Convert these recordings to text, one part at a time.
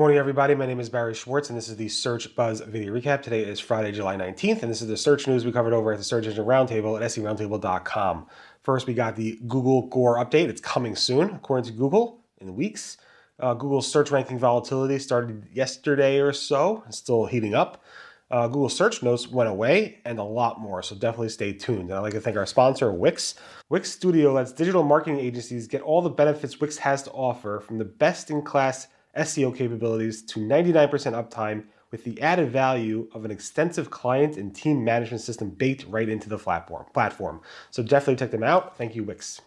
Morning, everybody. My name is Barry Schwartz, and this is the Search Buzz video recap. Today is Friday, July 19th, and this is the search news we covered over at the Search Engine Roundtable at seroundtable.com. First, we got the Google Quora update. It's coming soon, according to Google, in weeks. Google's search ranking volatility started yesterday or so. It's still heating up. Google Search Notes went away, and a lot more, so definitely stay tuned. And I'd like to thank our sponsor, Wix. Wix Studio lets digital marketing agencies get all the benefits Wix has to offer, from the best-in-class SEO capabilities to 99% uptime, with the added value of an extensive client and team management system baked right into the platform. So definitely check them out. Thank you, Wix.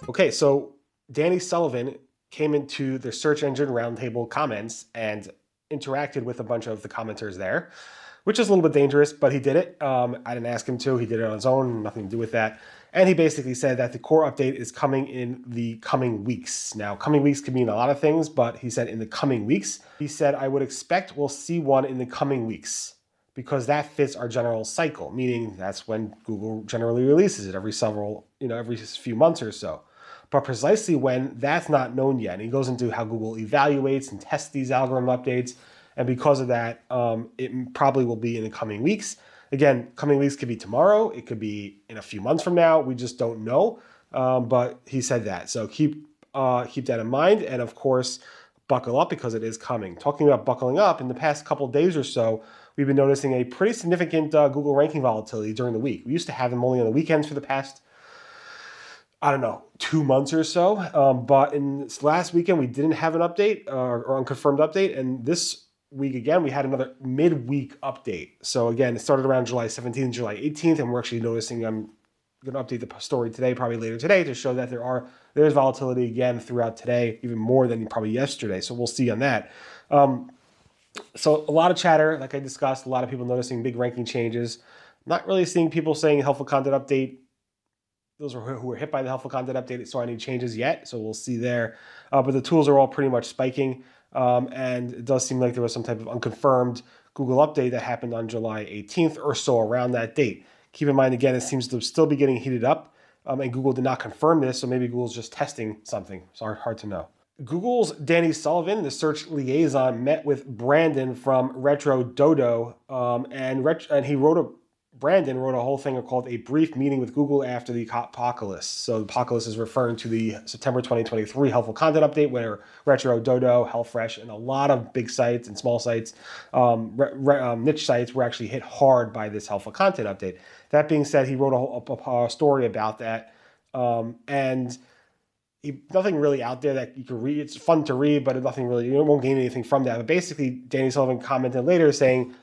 Okay, so Danny Sullivan came into the Search Engine Roundtable comments and interacted with a bunch of the commenters there, which is a little bit dangerous, but he did it. I didn't ask him to. He did it on his own, nothing to do with that. And he basically said that the core update is coming in the coming weeks. Now, coming weeks could mean a lot of things, but he said in the coming weeks. He said, I would expect we'll see one in the coming weeks because that fits our general cycle, meaning that's when Google generally releases it every few months or so. But precisely when, that's not known yet. And he goes into how Google evaluates and tests these algorithm updates. And because of that, it probably will be in the coming weeks. Again, coming weeks could be tomorrow. It could be in a few months from now. We just don't know. But he said that. So keep that in mind. And of course, buckle up because it is coming. Talking about buckling up, in the past couple of days or so, we've been noticing a pretty significant Google ranking volatility during the week. We used to have them only on the weekends for the past, 2 months or so. But in this last weekend, we didn't have an update or unconfirmed update. And this week, again, we had another midweek update. So again, it started around July 17th, July 18th, and we're actually noticing, I'm going to update the story today, probably later today, to show that there's volatility again throughout today, even more than probably yesterday. So we'll see on that. So a lot of chatter, like I discussed, a lot of people noticing big ranking changes. Not really seeing people saying helpful content update. Those who were hit by the helpful content update saw any changes yet, so we'll see there. But the tools are all pretty much spiking. And it does seem like there was some type of unconfirmed Google update that happened on July 18th or so, around that date. Keep in mind, again, it seems to still be getting heated up, and Google did not confirm this, so maybe Google's just testing something. It's hard to know. Google's Danny Sullivan, the search liaison, met with Brandon from Retro Dodo, and Brandon wrote a whole thing called A Brief Meeting with Google After the Apocalypse. So the apocalypse is referring to the September 2023 helpful content update, where Retro Dodo, HealthFresh, and a lot of big sites and small sites, niche sites, were actually hit hard by this helpful content update. That being said, he wrote a story about that, and nothing really out there that you can read. It's fun to read, but nothing really, you won't gain anything from that. But basically, Danny Sullivan commented later saying,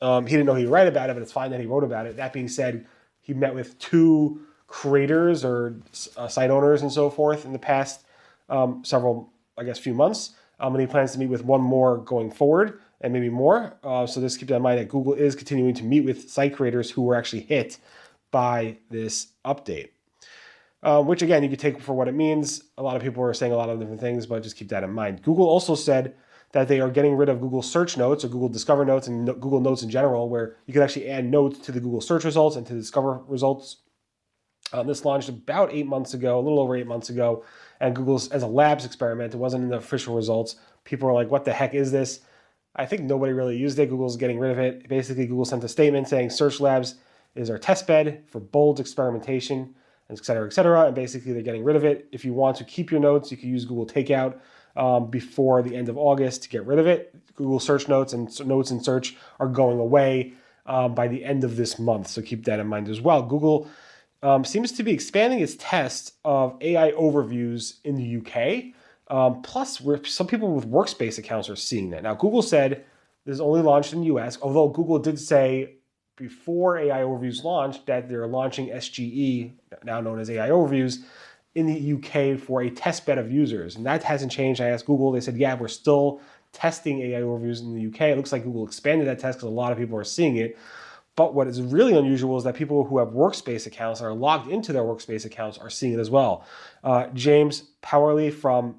he didn't know he'd write about it, but it's fine that he wrote about it. That being said, he met with 2 creators or site owners and so forth in the past few months. And he plans to meet with one more going forward, and maybe more. So just keep that in mind that Google is continuing to meet with site creators who were actually hit by this update. Which again, you could take for what it means. A lot of people are saying a lot of different things, but just keep that in mind. Google also said that they are getting rid of Google Search Notes or Google Discover Notes and Google Notes in general, where you can actually add notes to the Google search results and to the Discover results. This launched about 8 months ago, a little over 8 months ago, and Google's as a labs experiment. It wasn't in the official results. People were like, what the heck is this? I think nobody really used it. Google's getting rid of it. Basically, Google sent a statement saying Search Labs is our test bed for bold experimentation, et cetera, et cetera. And basically, they're getting rid of it. If you want to keep your notes, you can use Google Takeout before the end of August to get rid of it. Google Search Notes and Notes in Search are going away by the end of this month, so keep that in mind as well. Google seems to be expanding its test of AI overviews in the UK, plus some people with Workspace accounts are seeing that. Now, Google said this is only launched in the US, although Google did say before AI Overviews launched that they're launching SGE, now known as AI Overviews, in the UK for a test bed of users. And that hasn't changed. I asked Google, they said, yeah, we're still testing AI overviews in the UK. It looks like Google expanded that test because a lot of people are seeing it. But what is really unusual is that people who have Workspace accounts and are logged into their Workspace accounts are seeing it as well. James Powerley from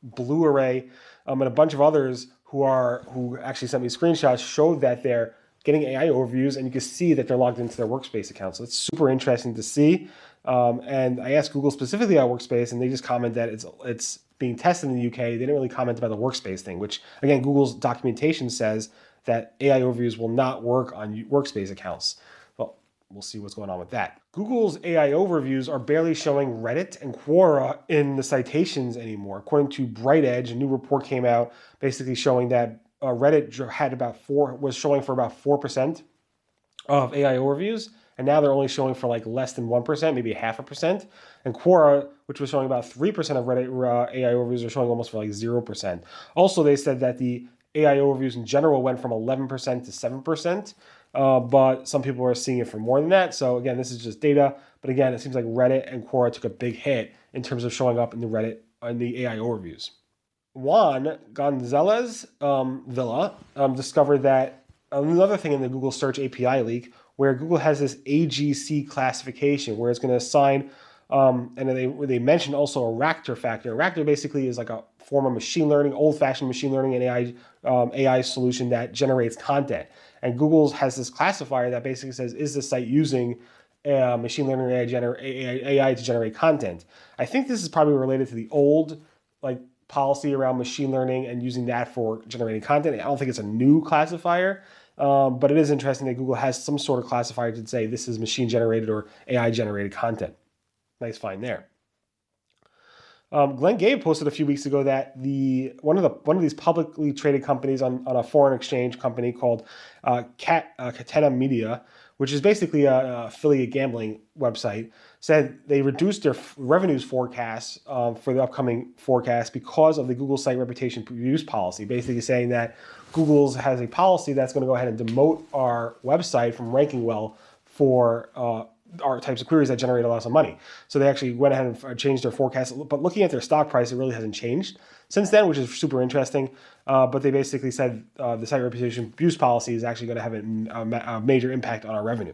Blue Array and a bunch of others who actually sent me screenshots showed that they're getting AI overviews, and you can see that they're logged into their Workspace account. So it's super interesting to see. And I asked Google specifically about Workspace, and they just comment that it's being tested in the UK. They didn't really comment about the Workspace thing, which again, Google's documentation says that AI overviews will not work on Workspace accounts. Well, we'll see what's going on with that. Google's AI overviews are barely showing Reddit and Quora in the citations anymore. According to BrightEdge, a new report came out basically showing that Reddit was showing for about 4% of AI overviews, and now they're only showing for like less than 1%, maybe 0.5%. And Quora, which was showing about 3% of Reddit AI overviews, are showing almost for like 0%. Also, they said that the AI overviews in general went from 11% to 7%, but some people are seeing it for more than that. So again, this is just data, but again, it seems like Reddit and Quora took a big hit in terms of showing up in the Reddit and the AI overviews. Juan Gonzalez Villa discovered that another thing in the Google Search API leak, where Google has this AGC classification, where it's going to assign, and they mentioned also a Raptor factor. Raptor basically is like a form of machine learning, old-fashioned machine learning and AI solution that generates content. And Google has this classifier that basically says, is the site using machine learning AI to generate content? I think this is probably related to the old policy around machine learning and using that for generating content. I don't think it's a new classifier, but it is interesting that Google has some sort of classifier to say this is machine generated or AI generated content. Nice find there. Glenn Gabe posted a few weeks ago that one of these publicly traded companies on a foreign exchange company called Catena Media, which is basically an affiliate gambling website, said they reduced their revenues forecast for the upcoming forecast because of the Google site reputation use policy, basically saying that Google has a policy that's going to go ahead and demote our website from ranking well for our types of queries that generate a lot of money. So they actually went ahead and changed their forecast. But looking at their stock price, it really hasn't changed since then, which is super interesting. But they basically said the site reputation abuse policy is actually going to have a major impact on our revenue.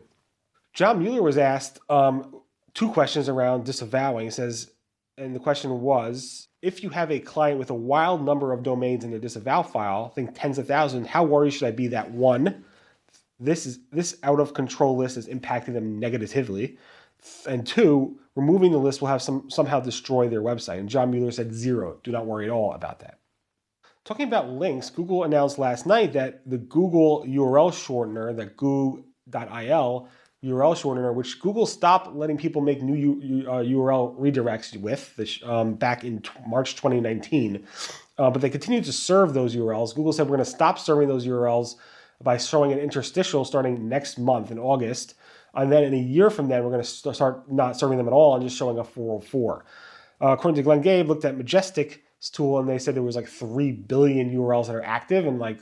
John Mueller was asked two questions around disavowing. It says, and the question was, if you have a client with a wild number of domains in their disavow file, I think tens of thousands, how worried should I be that one, this out of control list is impacting them negatively, and two, removing the list will have somehow destroy their website? And John Mueller said 0. Do not worry at all about that. Talking about links, Google announced last night that the Google URL shortener, the goo.gl URL shortener, which Google stopped letting people make new URL redirects with back in March 2019, but they continued to serve those URLs. Google said, we're going to stop serving those URLs by showing an interstitial starting next month in August. And then in a year from then, we're going to start not serving them at all and just showing a 404. According to Glenn Gabe, looked at Majestic's tool, and they said there was like 3 billion URLs that are active and like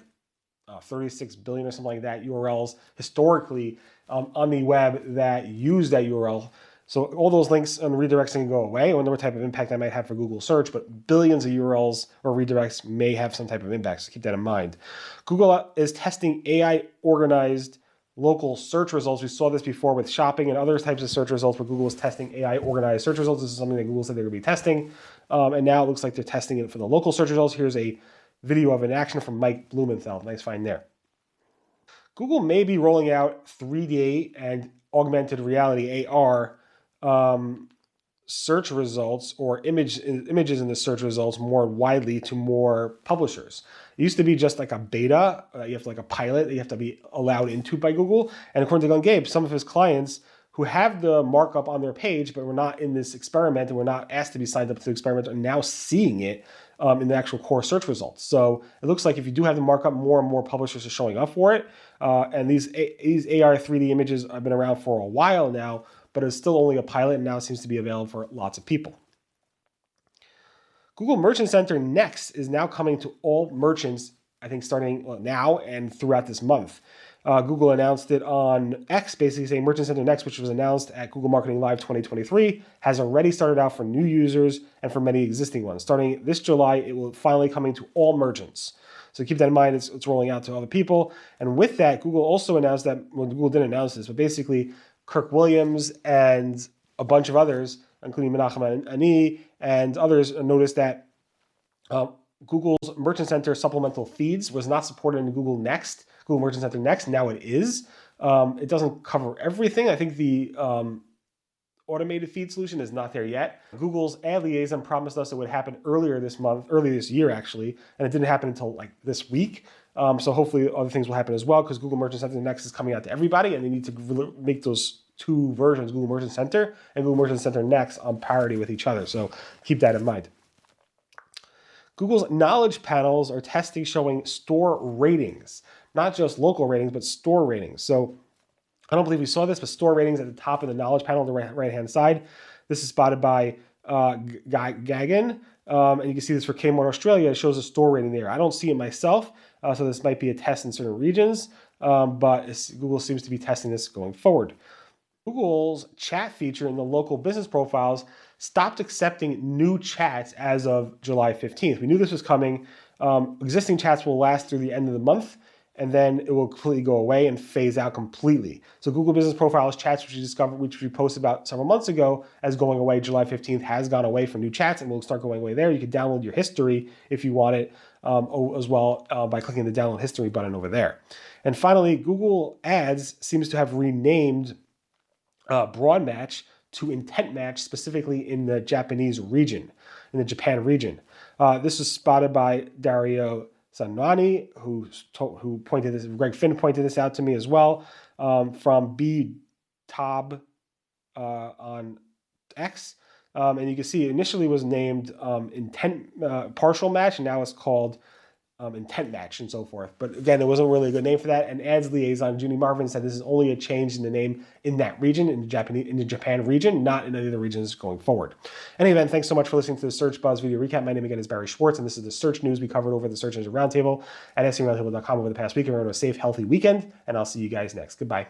36 billion or something like that URLs historically on the web that use that URL. So all those links and redirects can go away. I wonder what type of impact that might have for Google search, but billions of URLs or redirects may have some type of impact, so keep that in mind. Google is testing AI organized local search results. We saw this before with shopping and other types of search results where Google is testing AI organized search results. This is something that Google said they're going to be testing. And now it looks like they're testing it for the local search results. Here's a video of an action from Mike Blumenthal. Nice find there. Google may be rolling out 3D and augmented reality AR search results or images in the search results more widely to more publishers. It used to be just like a beta, you have to like a pilot that you have to be allowed into by Google. And according to Glenn Gabe, some of his clients who have the markup on their page but were not in this experiment and were not asked to be signed up to the experiment are now seeing it in the actual core search results. So it looks like if you do have the markup, more and more publishers are showing up for it. And these AR 3D images have been around for a while now, but it's still only a pilot and now it seems to be available for lots of people. Google Merchant Center Next is now coming to all merchants, I think starting now and throughout this month. Google announced it on X, basically saying Merchant Center Next, which was announced at Google Marketing Live 2023, has already started out for new users and for many existing ones. Starting this July, it will finally coming to all merchants. So keep that in mind, it's rolling out to other people. And with that, Google also announced that, well, Google didn't announce this, but basically Kirk Williams and a bunch of others, including Menachem Ani and others, noticed that Google's Merchant Center supplemental feeds was not supported in Google Merchant Center Next. Now it is. It doesn't cover everything. I think automated feed solution is not there yet. Google's ad liaison promised us it would happen earlier this year actually, and it didn't happen until like this week. So hopefully other things will happen as well, because Google Merchant Center Next is coming out to everybody, and they need to make those two versions, Google Merchant Center and Google Merchant Center Next, on parity with each other. So keep that in mind. Google's knowledge panels are testing showing store ratings, not just local ratings, but store ratings. So I don't believe we saw this, but store ratings at the top of the knowledge panel on the right-hand side. This is spotted by Gagan, and you can see this for Kmart Australia. It shows a store rating there. I don't see it myself, so this might be a test in certain regions, but Google seems to be testing this going forward. Google's chat feature in the local business profiles stopped accepting new chats as of July 15th. We knew this was coming. Existing chats will last through the end of the month, and then it will completely go away and phase out completely. So Google Business Profiles chats, which we posted about several months ago as going away July 15th, has gone away for new chats, and will start going away there. You can download your history if you want it as well by clicking the download history button over there. And finally, Google Ads seems to have renamed broad match to intent match, specifically in the Japan region. This was spotted by Dario Sanwani, who pointed this. Greg Finn pointed this out to me as well, from B-Tob on X. And you can see it initially was named intent partial match, and now it's called intent match and so forth. But again, there wasn't really a good name for that. And ads liaison Junie Marvin said this is only a change in the name in that region, in the Japan region, not in any other regions going forward. Anyway, thanks so much for listening to the Search Buzz video recap. My name again is Barry Schwartz, and this is the search news we covered over the Search Engine Roundtable at SERoundtable.com over the past week. Everyone have a safe, healthy weekend, and I'll see you guys next. Goodbye.